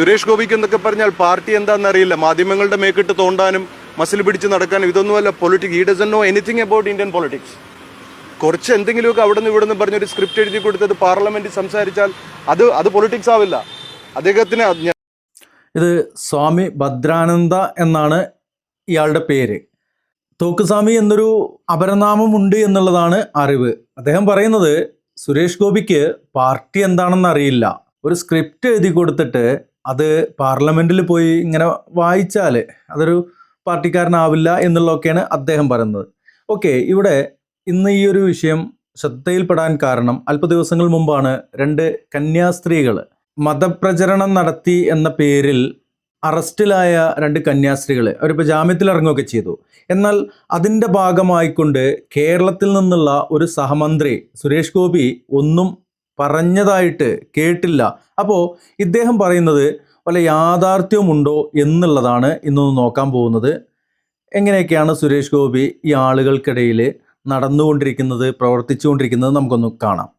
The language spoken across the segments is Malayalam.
സുരേഷ് ഗോപിക്ക് എന്നൊക്കെ പറഞ്ഞാൽ പാർട്ടി എന്താണെന്നറിയില്ല, മാധ്യമങ്ങളുടെ മേക്കിട്ട് തോണ്ടാനും മസിൽ പിടിച്ച് നടക്കാനും ഇതൊന്നുമല്ല politics. He doesn't know anything about Indian politics. കുറച്ച് എന്തെങ്കിലുമൊക്കെ അവിടെ നിന്ന് ഇവിടെ നിന്ന് പറഞ്ഞൊരു സ്ക്രിപ്റ്റ് എഴുതി കൊടുത്തത് പാർലമെന്റിൽ സംസാരിച്ചാൽ അത് പൊളിറ്റിക്സ് ആവില്ല. അദ്ദേഹത്തിന് ഇത് സ്വാമി ഭദ്രാനന്ദ എന്നാണ് ഇയാളുടെ പേര്. തോക്കുസ്വാമി എന്നൊരു അപരനാമമുണ്ട് എന്നുള്ളതാണ് അറിവ്. അദ്ദേഹം പറയുന്നത് സുരേഷ് ഗോപിക്ക് പാർട്ടി എന്താണെന്ന് അറിയില്ല, ഒരു സ്ക്രിപ്റ്റ് എഴുതി കൊടുത്തിട്ട് അത് പാർലമെന്റിൽ പോയി ഇങ്ങനെ വായിച്ചാൽ അതൊരു പാർട്ടിക്കാരനാവില്ല എന്നുള്ളതൊക്കെയാണ് അദ്ദേഹം പറയുന്നത്. ഓക്കെ, ഇവിടെ ഇന്ന് ഈ ഒരു വിഷയം ശ്രദ്ധയിൽപ്പെടാൻ കാരണം അല്പ ദിവസങ്ങൾ മുമ്പാണ് 2 കന്യാസ്ത്രീകൾ മതപ്രചരണം നടത്തി എന്ന പേരിൽ അറസ്റ്റിലായ 2 കന്യാസ്ത്രീകൾ അവരിപ്പോൾ ജാമ്യത്തിൽ ഇറങ്ങുകയൊക്കെ ചെയ്തു. എന്നാൽ അതിൻ്റെ ഭാഗമായിക്കൊണ്ട് കേരളത്തിൽ നിന്നുള്ള ഒരു സഹമന്ത്രി സുരേഷ് ഗോപി ഒന്നും പറഞ്ഞതായിട്ട് കേട്ടില്ല. അപ്പോൾ ഇദ്ദേഹം പറയുന്നത് വല്ല യാഥാർത്ഥ്യമുണ്ടോ എന്നുള്ളതാണ് ഇന്നൊന്ന് നോക്കാൻ പോകുന്നത്. എങ്ങനെയൊക്കെയാണ് സുരേഷ് ഗോപി ഈ ആളുകൾക്കിടയിൽ നടന്നുകൊണ്ടിരിക്കുന്നത്, പ്രവർത്തിച്ചുകൊണ്ടിരിക്കുന്നത് നമുക്കൊന്ന് കാണാം.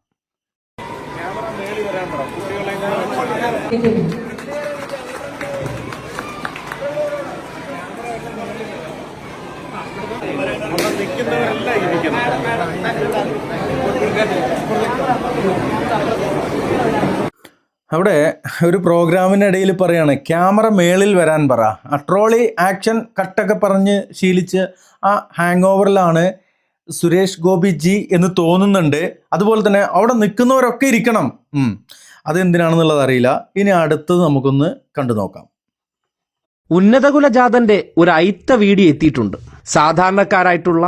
അവിടെ ഒരു പ്രോഗ്രാമിനിടയിൽ പറയാണ് ക്യാമറ മേളിൽ വരാൻ പറ. ട്രോളി ആക്ഷൻ കട്ടൊക്കെ പറഞ്ഞ് ശീലിച്ച് ആ ഹാങ് ഓവറിലാണ് സുരേഷ് ഗോപി ജി എന്ന് തോന്നുന്നുണ്ട്. അതുപോലെ തന്നെ അവിടെ നിൽക്കുന്നവരൊക്കെ ഇരിക്കണം. അതെന്തിനാണെന്നുള്ളത് അറിയില്ല. ഇനി അടുത്തത് നമുക്കൊന്ന് കണ്ടു നോക്കാം. ഉന്നതകുല ജാഥന്റെ ഒരു അയിത്ത വീഡിയോ എത്തിയിട്ടുണ്ട്. സാധാരണക്കാരായിട്ടുള്ള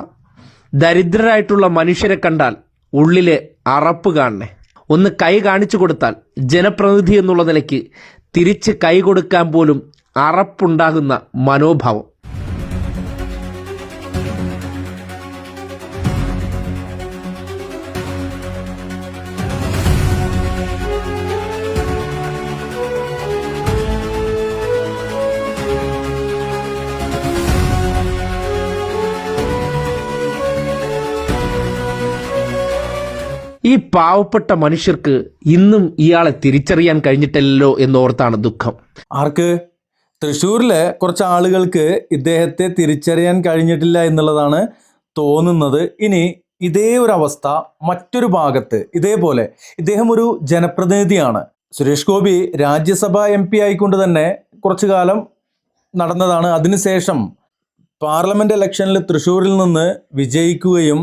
ദരിദ്രരായിട്ടുള്ള മനുഷ്യരെ കണ്ടാൽ ഉള്ളിലെ അറപ്പ് കാണണേ. ഒന്ന് കൈ കാണിച്ചു കൊടുത്താൽ ജനപ്രതിനിധി എന്നുള്ള നിലയ്ക്ക് തിരിച്ച് കൈ കൊടുക്കാൻ പോലും അറപ്പുണ്ടാകുന്ന മനോഭാവം. ഈ പാവപ്പെട്ട മനുഷ്യർക്ക് ഇന്നും ഇയാളെ തിരിച്ചറിയാൻ കഴിഞ്ഞിട്ടില്ലല്ലോ എന്നോർത്താണ് ദുഃഖം. ആർക്ക്? തൃശ്ശൂരിലെ കുറച്ച് ആളുകൾക്ക് ഇദ്ദേഹത്തെ തിരിച്ചറിയാൻ കഴിഞ്ഞിട്ടില്ല എന്നുള്ളതാണ് തോന്നുന്നത്. ഇനി ഇതേ ഒരു അവസ്ഥ മറ്റൊരു ഭാഗത്ത് ഇതേപോലെ ഇദ്ദേഹം ഒരു ജനപ്രതിനിധിയാണ്. സുരേഷ് ഗോപി രാജ്യസഭ MP ആയിക്കൊണ്ട് തന്നെ കുറച്ചു കാലം നടന്നതാണ്. അതിനുശേഷം പാർലമെന്റ് ഇലക്ഷനിൽ തൃശ്ശൂരിൽ നിന്ന് വിജയിക്കുകയും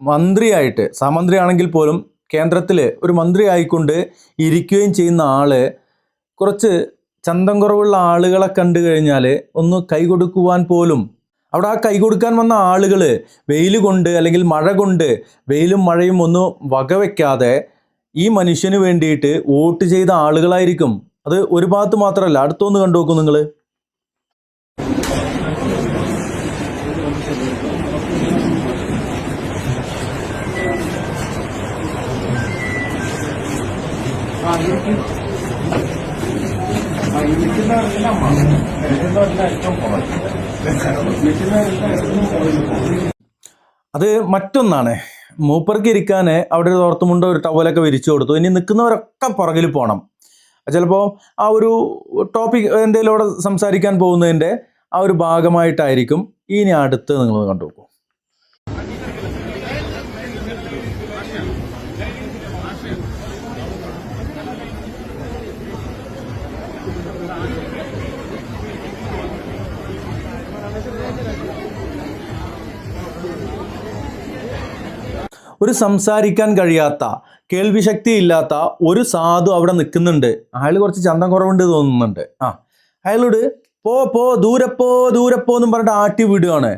മന്ത്രിയായിട്ട്, സഹമന്ത്രിയാണെങ്കിൽ പോലും കേന്ദ്രത്തിൽ ഒരു മന്ത്രി ആയിക്കൊണ്ട് ഇരിക്കുകയും ചെയ്യുന്ന ആള് കുറച്ച് ചന്തം കുറവുള്ള ആളുകളെ കണ്ടു കഴിഞ്ഞാൽ ഒന്ന് കൈ കൊടുക്കുവാൻ പോലും, അവിടെ ആ കൈ കൊടുക്കാൻ വന്ന ആളുകൾ വെയിൽ കൊണ്ട് അല്ലെങ്കിൽ മഴ കൊണ്ട് വെയിലും മഴയും ഒന്നും വകവെക്കാതെ ഈ മനുഷ്യന് വേണ്ടിയിട്ട് വോട്ട് ചെയ്ത ആളുകളായിരിക്കും. അത് ഒരു ഭാഗത്ത് മാത്രമല്ല, അടുത്തൊന്ന് കണ്ടു നോക്കൂ നിങ്ങൾ. അത് മറ്റൊന്നാണ്. മൂപ്പർക്ക് ഇരിക്കാൻ അവിടെ ഒരു തോർത്തുമുണ്ടോ ഒരു ടവലൊക്കെ വിരിച്ചു കൊടുത്തു. ഇനി നിൽക്കുന്നവരൊക്കെ പുറകിൽ പോകണം. ചിലപ്പോൾ ആ ഒരു ടോപ്പിക് എന്തെങ്കിലും അവിടെ സംസാരിക്കാൻ പോകുന്നതിൻ്റെ ആ ഒരു ഭാഗമായിട്ടായിരിക്കും. ഇനി അടുത്ത് നിങ്ങൾ കണ്ടു നോക്കൂ. ഒരു സംസാരിക്കാൻ കഴിയാത്ത, കേൾവി ശക്തി ഇല്ലാത്ത ഒരു സാധു അവിടെ നിൽക്കുന്നുണ്ട്. അയാൾ കുറച്ച് ചന്തം കുറവുണ്ട് തോന്നുന്നുണ്ട്. അയാളോട് പോ ദൂരപ്പോ എന്നും പറഞ്ഞിട്ട് ആട്ടി വിടുകയാണ്.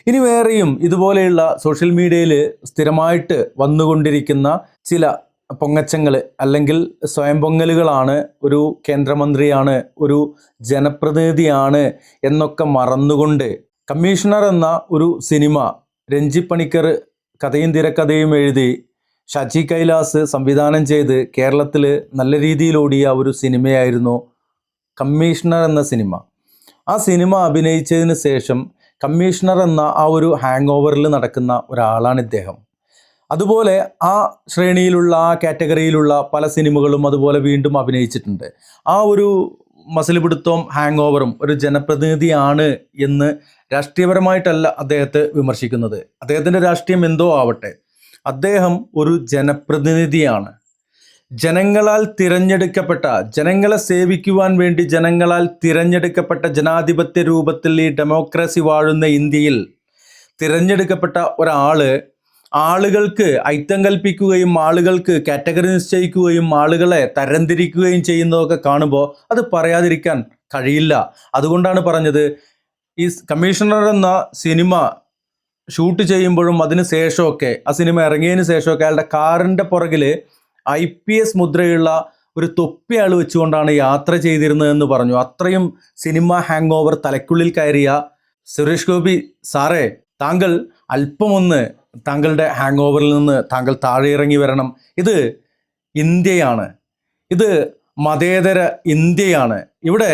ഇനി വേറെയും ഇതുപോലെയുള്ള സോഷ്യൽ മീഡിയയിൽ സ്ഥിരമായിട്ട് വന്നുകൊണ്ടിരിക്കുന്ന ചില പൊങ്ങച്ചങ്ങൾ അല്ലെങ്കിൽ സ്വയം പൊങ്ങലുകളാണ്. ഒരു കേന്ദ്രമന്ത്രിയാണ്, ഒരു ജനപ്രതിനിധിയാണ് എന്നൊക്കെ മറന്നുകൊണ്ട് കമ്മീഷണർ എന്ന ഒരു സിനിമ രഞ്ജി പണിക്കർ കഥയും തിരക്കഥയും എഴുതി ഷാജി കൈലാസ് സംവിധാനം ചെയ്ത് കേരളത്തിൽ നല്ല രീതിയിൽ ഓടിയ ഒരു സിനിമയായിരുന്നു കമ്മീഷണർ എന്ന സിനിമ. ആ സിനിമ അഭിനയിച്ചതിന് ശേഷം കമ്മീഷണർ എന്ന ആ ഒരു ഹാങ് ഓവറിൽ നടക്കുന്ന ഒരാളാണ് ഇദ്ദേഹം. അതുപോലെ ആ ശ്രേണിയിലുള്ള ആ കാറ്റഗറിയിലുള്ള പല സിനിമകളും അതുപോലെ വീണ്ടും അഭിനയിച്ചിട്ടുണ്ട്. ആ ഒരു മസിൽ പിടുത്തവും ഹാങ് ഓവറും ഒരു ജനപ്രതിനിധിയാണ് എന്ന് രാഷ്ട്രീയപരമായിട്ടല്ല അദ്ദേഹത്തെ വിമർശിക്കുന്നത്. അദ്ദേഹത്തിൻ്റെ രാഷ്ട്രീയം എന്തോ ആവട്ടെ, അദ്ദേഹം ഒരു ജനപ്രതിനിധിയാണ്. ജനങ്ങളാൽ തിരഞ്ഞെടുക്കപ്പെട്ട, ജനങ്ങളെ സേവിക്കുവാൻ വേണ്ടി ജനങ്ങളാൽ തിരഞ്ഞെടുക്കപ്പെട്ട, ജനാധിപത്യ രൂപത്തിൽ ഈ ഡെമോക്രസി വാഴുന്ന ഇന്ത്യയിൽ തിരഞ്ഞെടുക്കപ്പെട്ട ഒരാള് ആളുകൾക്ക് ഐക്യം കൽപ്പിക്കുകയും ആളുകൾക്ക് കാറ്റഗറി നിശ്ചയിക്കുകയും ആളുകളെ തരംതിരിക്കുകയും ചെയ്യുന്നതൊക്കെ കാണുമ്പോൾ അത് പറയാതിരിക്കാൻ കഴിയില്ല. അതുകൊണ്ടാണ് പറഞ്ഞത്, ഈ കമ്മീഷണർ എന്ന സിനിമ ഷൂട്ട് ചെയ്യുമ്പോഴും അതിന് ശേഷമൊക്കെ, ആ സിനിമ ഇറങ്ങിയതിന് ശേഷമൊക്കെ അയാളുടെ കാറിൻ്റെ പുറകിൽ IPS മുദ്രയുള്ള ഒരു തൊപ്പി ആൾ വെച്ചുകൊണ്ടാണ് യാത്ര ചെയ്തിരുന്നതെന്ന് പറഞ്ഞു. അത്രയും സിനിമ ഹാങ് ഓവർ തലയ്ക്കുള്ളിൽ കയറിയ സുരേഷ് ഗോപി സാറേ, താങ്കൾ അല്പമൊന്ന് താങ്കളുടെ ഹാങ് ഓവറിൽ നിന്ന് താങ്കൾ താഴെ ഇറങ്ങി വരണം. ഇത് ഇന്ത്യയാണ്, ഇത് മതേതര ഇന്ത്യയാണ്. ഇവിടെ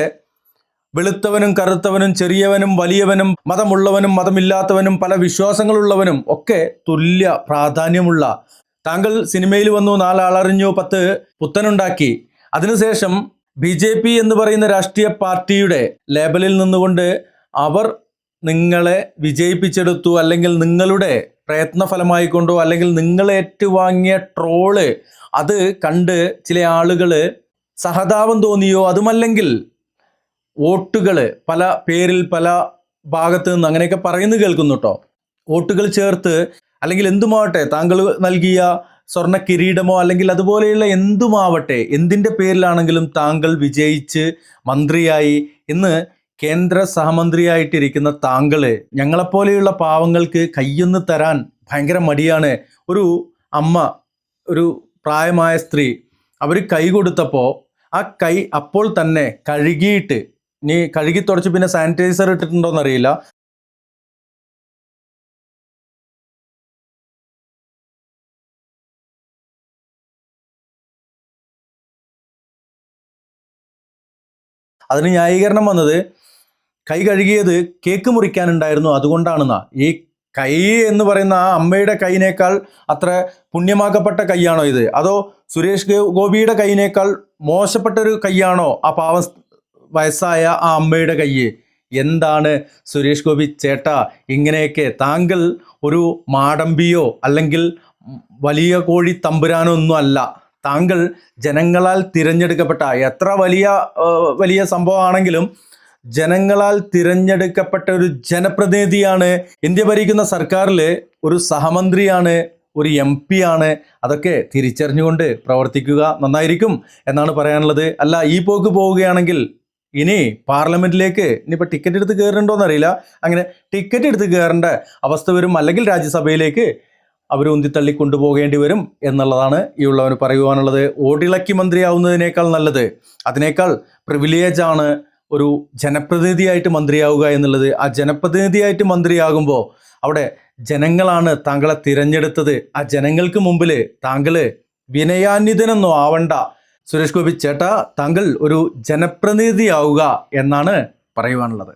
വെളുത്തവനും കറുത്തവനും ചെറിയവനും വലിയവനും മതമുള്ളവനും മതമില്ലാത്തവനും പല വിശ്വാസങ്ങളുള്ളവനും ഒക്കെ തുല്യ പ്രാധാന്യമുള്ള, താങ്കൾ സിനിമയിൽ വന്നു, 4 ആളറിഞ്ഞു, 10 പുത്തനുണ്ടാക്കി, അതിനുശേഷം BJP എന്ന് പറയുന്ന രാഷ്ട്രീയ പാർട്ടിയുടെ ലേബലിൽ നിന്നുകൊണ്ട് അവർ നിങ്ങളെ വിജയിപ്പിച്ചെടുത്തു, അല്ലെങ്കിൽ നിങ്ങളുടെ പ്രയത്നഫലമായിക്കൊണ്ടോ അല്ലെങ്കിൽ നിങ്ങൾ ഏറ്റുവാങ്ങിയ ട്രോള് അത് കണ്ട് ചില ആളുകൾ സഹതാപം തോന്നിയോ, അതുമല്ലെങ്കിൽ വോട്ടുകൾ പല പേരിൽ പല ഭാഗത്ത് നിന്ന് അങ്ങനെയൊക്കെ പറയുന്നത് കേൾക്കുന്നു കേട്ടോ, വോട്ടുകൾ ചേർത്ത് അല്ലെങ്കിൽ എന്തുമാവട്ടെ, താങ്കൾ നൽകിയ സ്വർണ്ണ കിരീടമോ അല്ലെങ്കിൽ അതുപോലെയുള്ള എന്തുമാവട്ടെ, എന്തിൻ്റെ പേരിലാണെങ്കിലും താങ്കൾ വിജയിച്ച് മന്ത്രിയായി ഇന്ന് കേന്ദ്ര സഹമന്ത്രിയായിട്ടിരിക്കുന്ന താങ്കൾ ഞങ്ങളെപ്പോലെയുള്ള പാവങ്ങൾക്ക് കയ്യൊന്ന് തരാൻ ഭയങ്കര മടിയാണ്. ഒരു അമ്മ, ഒരു പ്രായമായ സ്ത്രീ, അവർ കൈ കൊടുത്തപ്പോൾ ആ കൈ അപ്പോൾ തന്നെ കഴുകിയിട്ട്, ഇനി കഴുകി തുടച്ച് പിന്നെ സാനിറ്റൈസർ ഇട്ടിട്ടുണ്ടോയെന്നറിയില്ല, അതിന് ന്യായീകരണം വന്നത് കൈ കഴുകിയത് കേക്ക് മുറിക്കാനുണ്ടായിരുന്നു അതുകൊണ്ടാണെന്നാ. ഈ കൈ എന്ന് പറയുന്ന ആ അമ്മയുടെ കൈയിനേക്കാൾ അത്ര പുണ്യമാക്കപ്പെട്ട കൈയാണോ ഇത്? അതോ സുരേഷ് ഗോപിയുടെ കൈയിനേക്കാൾ മോശപ്പെട്ടൊരു കൈയാണോ ആ പാവം വയസ്സായ ആ അമ്മയുടെ കൈ? എന്താണ് സുരേഷ് ഗോപി ചേട്ടാ ഇങ്ങനെയൊക്കെ? താങ്കൾ ഒരു മാടമ്പിയോ അല്ലെങ്കിൽ വലിയ കോഴി തമ്പുരാനോ ഒന്നും അല്ല. താങ്കൾ ജനങ്ങളാൽ തിരഞ്ഞെടുക്കപ്പെട്ട, എത്ര വലിയ സംഭവമാണെങ്കിലും ജനങ്ങളാൽ തിരഞ്ഞെടുക്കപ്പെട്ട ഒരു ജനപ്രതിനിധിയാണ്. ഇന്ത്യ ഭരിക്കുന്ന സർക്കാരിൽ ഒരു സഹമന്ത്രിയാണ്, ഒരു MP ആണ്. അതൊക്കെ തിരിച്ചറിഞ്ഞുകൊണ്ട് പ്രവർത്തിക്കുക നന്നായിരിക്കും എന്നാണ് പറയാനുള്ളത്. അല്ല, ഈ പോക്ക് പോവുകയാണെങ്കിൽ ഇനി പാർലമെന്റിലേക്ക് ഇനിയിപ്പോൾ ടിക്കറ്റ് എടുത്ത് കയറുന്നുണ്ടോയെന്നറിയില്ല, അങ്ങനെ ടിക്കറ്റ് എടുത്ത് കയറേണ്ട അവസ്ഥ വരും, അല്ലെങ്കിൽ രാജ്യസഭയിലേക്ക് അവർ ഉന്തിത്തള്ളി കൊണ്ടുപോകേണ്ടി വരും എന്നുള്ളതാണ് ഈ ഉള്ളവന് പറയുവാനുള്ളത്. ഓടിളക്കി മന്ത്രിയാവുന്നതിനേക്കാൾ നല്ലത്, അതിനേക്കാൾ പ്രിവിലേജാണ് ഒരു ജനപ്രതിനിധിയായിട്ട് മന്ത്രിയാവുക എന്നുള്ളത്. ആ ജനപ്രതിനിധിയായിട്ട് മന്ത്രിയാകുമ്പോൾ അവിടെ ജനങ്ങളാണ് താങ്കളെ തിരഞ്ഞെടുത്തത്. ആ ജനങ്ങൾക്ക് മുമ്പിൽ താങ്കൾ വിനയാന്വിതനൊന്നും ആവണ്ട. സുരേഷ് ഗോപി ചേട്ടാ, താങ്കൾ ഒരു ജനപ്രതിനിധിയാവുക എന്നാണ് പറയുവാനുള്ളത്.